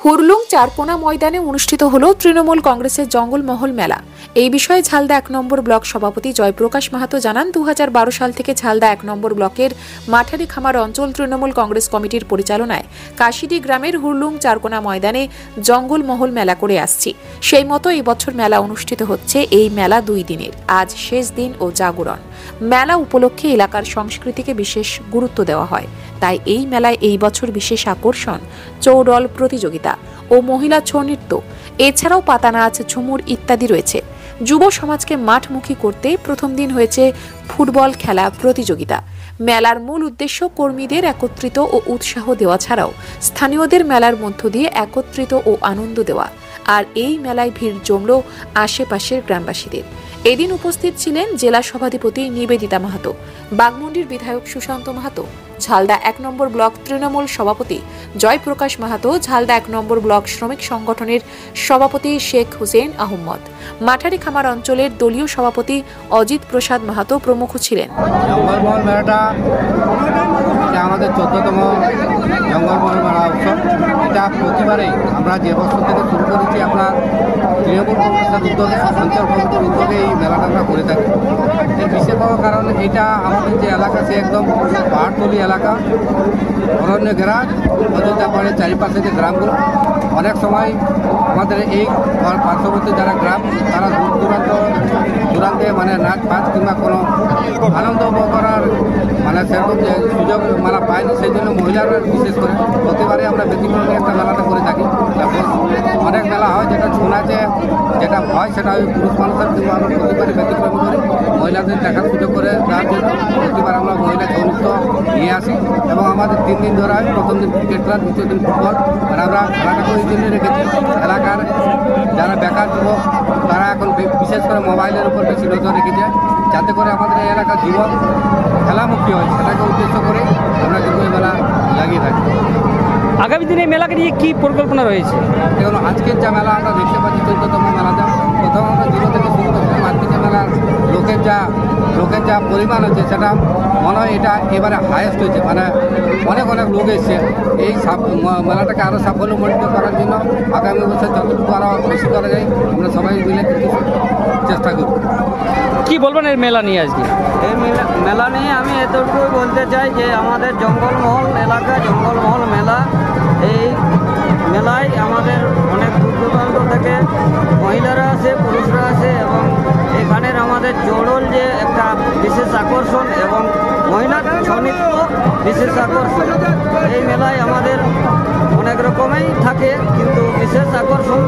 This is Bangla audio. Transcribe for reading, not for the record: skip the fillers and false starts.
হুরলুং চারকোনা ময়দানে অনুষ্ঠিত হল তৃণমূল কংগ্রেসের জঙ্গলমহল মেলা। এই বিষয়ে ঝালদা 1 নম্বর ব্লক সভাপতি জয়প্রকাশ মাহাতো জানান, 2012 সাল থেকে ঝালদা 1 নম্বর ব্লকের মাঠারি খামার অঞ্চল তৃণমূল কংগ্রেস কমিটির পরিচালনায় কাশিডি গ্রামের হুরলুং চারকোনা ময়দানে জঙ্গলমহল মেলা করে আসছি। সেই মতো এই বছর মেলা অনুষ্ঠিত হচ্ছে। এই মেলা 2 দিনের, আজ শেষ দিন ও জাগরণ। মেলা উপলক্ষে এলাকার সংস্কৃতিকে বিশেষ গুরুত্ব দেওয়া হয়। তাই এই মেলায় এই বছর বিশেষ আকর্ষণ চৌডল প্রতিযোগিতা ও মহিলা ছৌ নৃত্য, এছাড়াও পাতা নাচ, ঝুমুর ইত্যাদি রয়েছে। যুব সমাজকে মাঠমুখী করতে প্রথম দিন হয়েছে ফুটবল খেলা প্রতিযোগিতা। মেলার মূল উদ্দেশ্য কর্মীদের একত্রিত ও উৎসাহ দেওয়া ছাড়াও স্থানীয়দের মেলার মধ্য দিয়ে একত্রিত ও আনন্দ দেওয়া। আর এই মেলায় ভিড় জমল আশেপাশের গ্রামবাসীদের। এদিন উপস্থিত ছিলেন জেলা সভাধিপতি নিবেদিতা মাহাতো, বাগমুন্ডির বিধায়ক সুশান্ত মাহাতো, ঝালদা 1 নম্বর ব্লক তৃণমূল সভাপতি জয়প্রকাশ মাহাতো, ঝালদা 1 নম্বর ব্লক শ্রমিক সংগঠনের সভাপতি শেখ হুসেন আহমদ, মাঠারি খামার অঞ্চলের দলীয় সভাপতি অজিত প্রসাদ মাহাতো প্রমুখ ছিলেন। জঙ্গলমহল মেলাটা আমাদের 14তম জঙ্গলমহল মেলা উৎসব। এটা প্রতিবারেই আমরা যে বছর থেকে শুরু করেছি আপনার তৃণমূল কংগ্রেসের উদ্যোগে, অঞ্চল কমিটির উদ্যোগে এই মেলাটা আমরা করে থাকি। এর বিশেষ বড় কারণ এটা আমাদের যে এলাকা, সে একদম পাহাড়তলি এলাকা, অরণ্য ঘেরা, অযোধ্যা পাহাড়ের চারিপাশে যে গ্রামগুলো, অনেক সময় আমাদের এই পার্শ্ববর্তী যারা গ্রাম, তারা দূরান্তে মানে নাচ ফাচ কিংবা কোনো আনন্দ উপভোগ করার সেরকম যে সুযোগ পায়নি। সেই জন্য মহিলারা বিশেষ করে প্রতিবারে আমরা ব্যতিক্রমী একটা মেলাটা করে থাকি। অনেক মেলা হয় যেটা শোনাতে যেটা হয় সেটা ওই পুরুষ মানুষের, কিন্তু আমরা প্রতিবারে ব্যতিক্রমী করি মহিলাদের দেখার সুযোগ করে দেওয়ার জন্য। প্রতিবার আমরা মহিলা ছৌ নৃত্য নিয়ে আসি এবং আমাদের 3 দিন ধরে হয়। প্রথম দিন ক্রিকেট খেলা, দ্বিতীয় দিন ফুটবল। আর আমরা খেলাটাকে ওই জন্য রেখেছি, এলাকার যারা বেকার যুবক তারা এখন বিশেষ করে মোবাইলের উপর বেশি নজর রেখেছে, যাতে করে আমাদের এই এলাকার যুবক খেলামুখী হয়, সেটাকে উদ্দেশ্য করে আমরা কিন্তু এই মেলা লাগিয়ে থাকি। আগামী দিনে মেলাকে নিয়ে কী পরিকল্পনা রয়েছে? যেমন আজকের যা মেলা আমরা দেখতে পাচ্ছি 14তম মেলাটা, প্রথম আমরা 0 থেকে শুরু করছিলাম। আজকে যে মেলার লোকের যা পরিমাণ হচ্ছে সেটা মনে হয় এটা এবারে হায়েস্ট হয়েছে। অনেক লোক এসছে। এই মেলাটাকে আরও সাফল্যমণ্ডিত করার জন্য আগামী বছর যতটুকু আরও বেশি করা যায় আমরা সবাই মিলে চেষ্টা করব। কি বলবেন এই মেলা নিয়ে? আজকে এই মেলা নিয়ে আমি এতটুকুই বলতে চাই যে আমাদের জঙ্গলমহল এলাকা, জঙ্গলমহল মেলা, এই মেলায় আমাদের অনেক দূর দূরান্ত থেকে মহিলারা আসে, পুরুষরা আসে এবং এখানের আমাদের চৌডল যে একটা বিশেষ আকর্ষণ এবং মহিলা ছৌ নৃত্য বিশেষ আকর্ষণ। এই মেলায় আমাদের অনেক রকমই থাকে, কিন্তু বিশেষ আকর্ষণ